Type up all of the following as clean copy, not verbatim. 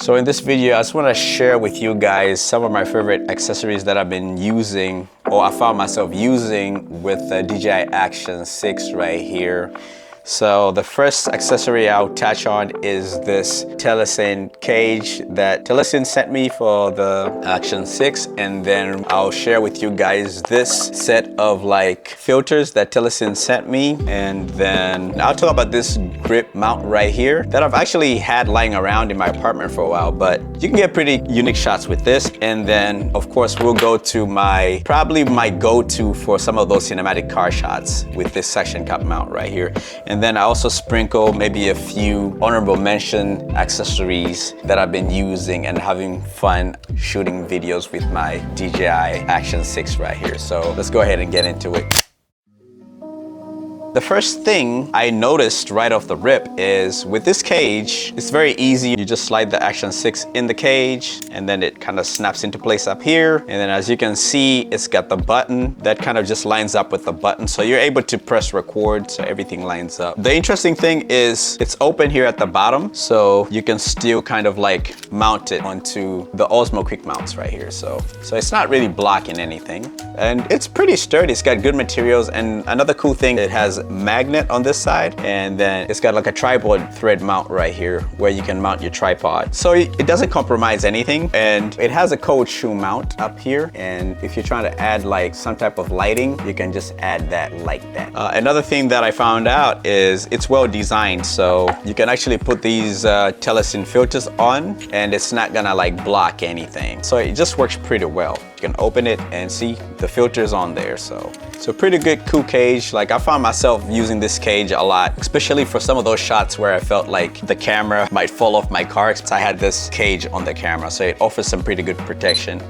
So in this video, I just want to share with you guys some of my favorite accessories that I've been using, or I found myself using with the DJI Action 6 right here. So the first accessory I'll touch on is this TELESIN cage that TELESIN sent me for the Action 6, and then I'll share with you guys this set of like filters that TELESIN sent me, and then I'll talk about this grip mount right here that I've actually had lying around in my apartment for a while, but you can get pretty unique shots with this. And then of course we'll go to probably my go-to for some of those cinematic car shots with this suction cup mount right here. And then I also sprinkle maybe a few honorable mention accessories that I've been using and having fun shooting videos with my DJI Action 6 right here. So let's go ahead and get into it. The first thing I noticed right off the rip is with this cage, it's very easy. You just slide the Action 6 in the cage and then it kind of snaps into place up here. And then as you can see, it's got the button that kind of just lines up with the button. So you're able to press record so everything lines up. The interesting thing is it's open here at the bottom. So you can still kind of like mount it onto the Osmo quick mounts right here. So it's not really blocking anything. And it's pretty sturdy. It's got good materials. And another cool thing, it has magnet on this side, and then it's got like a tripod thread mount right here where you can mount your tripod. So it doesn't compromise anything, and it has a cold shoe mount up here, and if you're trying to add like some type of lighting, you can just add that like that. Another thing that I found out is it's well designed, so you can actually put these TELESIN filters on and it's not gonna like block anything. So it just works pretty well. You can open it and see the filters on there. So pretty good, cool cage. Like I found myself using this cage a lot, especially for some of those shots where I felt like the camera might fall off my car. I had this cage on the camera, so it offers some pretty good protection.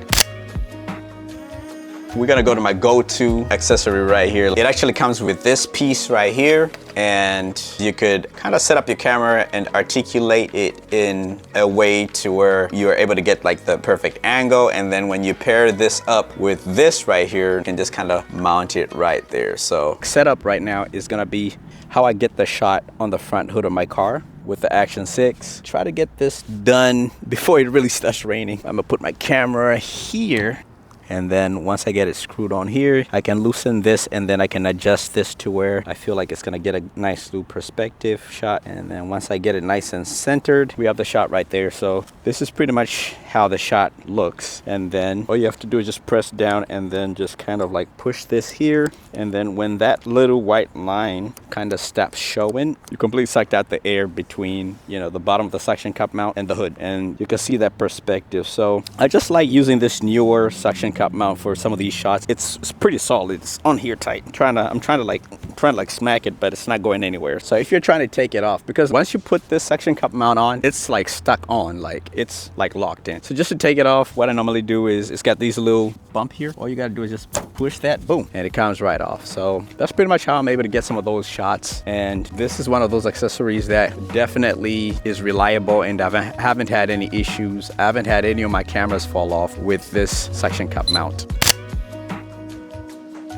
We're gonna go to my go-to accessory right here. It actually comes with this piece right here, and you could kind of set up your camera and articulate it in a way to where you're able to get like the perfect angle. And then when you pair this up with this right here, you can just kind of mount it right there. So setup right now is gonna be how I get the shot on the front hood of my car with the Action 6. Try to get this done before it really starts raining. I'm gonna put my camera here, and then once I get it screwed on here, I can loosen this and then I can adjust this to where I feel like it's gonna get a nice little perspective shot. And then once I get it nice and centered, we have the shot right there. So this is pretty much how the shot looks. And then all you have to do is just press down and then just kind of like push this here. And then when that little white line kind of stops showing, you completely sucked out the air between, you know, the bottom of the suction cup mount and the hood. And you can see that perspective. So I just like using this NEEWER suction cup mount for some of these shots. It's pretty solid. It's on here tight. I'm trying to like smack it, but it's not going anywhere. So if you're trying to take it off, because once you put this suction cup mount on, it's like stuck on, like it's like locked in. So just to take it off, what I normally do is it's got these little bump here. All you gotta do is just push that, boom, and it comes right off. So that's pretty much how I'm able to get some of those shots. And this is one of those accessories that definitely is reliable, and I haven't had any issues. I haven't had any of my cameras fall off with this suction cup mount.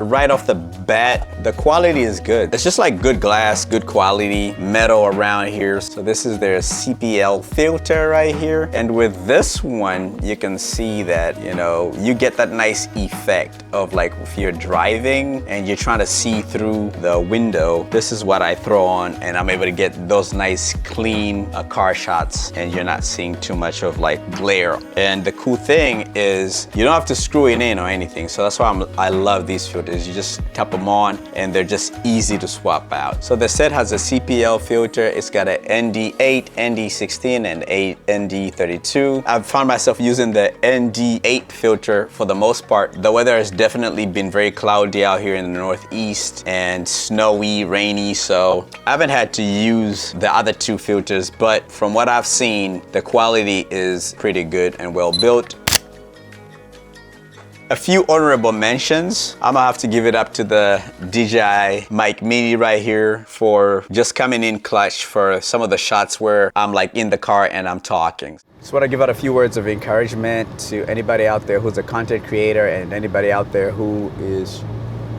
Right off the bat, the quality is good. It's just like good glass, good quality metal around here. So this is their CPL filter right here. And with this one, you can see that, you know, you get that nice effect of like if you're driving and you're trying to see through the window, this is what I throw on and I'm able to get those nice clean car shots, and you're not seeing too much of like glare. And the cool thing is you don't have to screw it in or anything. So that's why I love these filters. You just tap them on and they're just easy to swap out. So the set has a CPL filter. It's got an ND8, ND16, and ND32. I've found myself using the ND8 filter for the most part. The weather has definitely been very cloudy out here in the Northeast and snowy, rainy, so I haven't had to use the other two filters, but from what I've seen, the quality is pretty good and well built. A few honorable mentions. I'm gonna have to give it up to the Dji Mic Mini right here for just coming in clutch for some of the shots where I'm like in the car and I'm talking. Just want to give out a few words of encouragement to anybody out there who's a content creator and anybody out there who is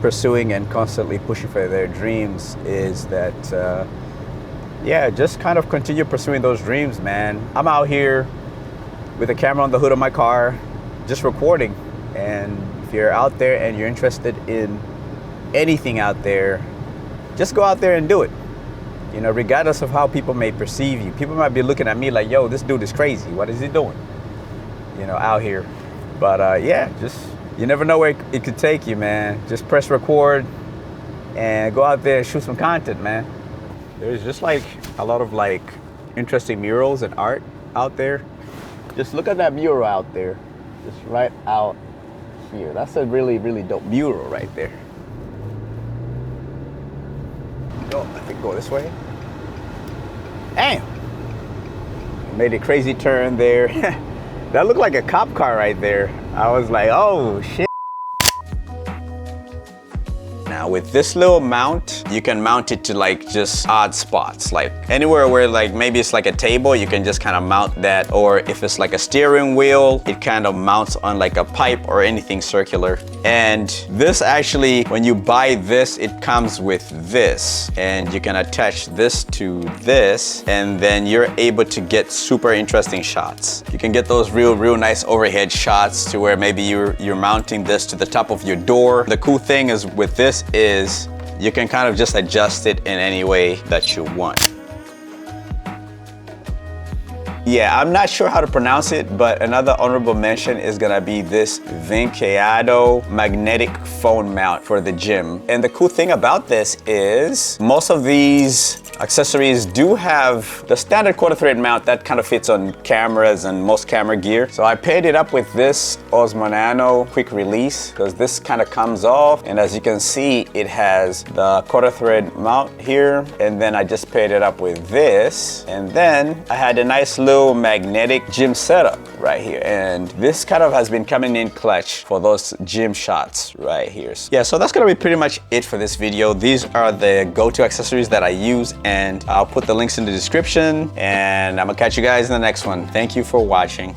pursuing and constantly pushing for their dreams, is that yeah, just kind of continue pursuing those dreams, man. I'm out here with a camera on the hood of my car, just recording. And if you're out there and you're interested in anything out there, just go out there and do it. You know, regardless of how people may perceive you. People might be looking at me like, yo, this dude is crazy. What is he doing? You know, out here. But yeah, just, you never know where it could take you, man. Just press record and go out there and shoot some content, man. There's just like a lot of like interesting murals and art out there. Just look at that mural out there. Just right out here. That's a really, really dope mural right there. Oh, I think go this way. Damn. Made a crazy turn there. That looked like a cop car right there. I was like, oh shit. Now with this little mount, you can mount it to like just odd spots, like anywhere where like maybe it's like a table, you can just kind of mount that. Or if it's like a steering wheel, it kind of mounts on like a pipe or anything circular. And this actually, when you buy this, it comes with this, and you can attach this to this, and then you're able to get super interesting shots. You can get those real nice overhead shots to where maybe you're mounting this to the top of your door. The cool thing is with this is you can kind of just adjust it in any way that you want. Yeah, I'm not sure how to pronounce it, but another honorable mention is gonna be this Vinceado magnetic phone mount for the gym. And the cool thing about this is most of these accessories do have the standard quarter thread mount that kind of fits on cameras and most camera gear. So I paired it up with this Osmo Nano quick release because this kind of comes off, and as you can see, it has the quarter thread mount here, and then I just paired it up with this, and then I had a nice little magnetic gym setup right here, and this kind of has been coming in clutch for those gym shots right here. Yeah, so that's gonna be pretty much it for this video. These are the go-to accessories that I use, and I'll put the links in the description, and I'm gonna catch you guys in the next one. Thank you for watching.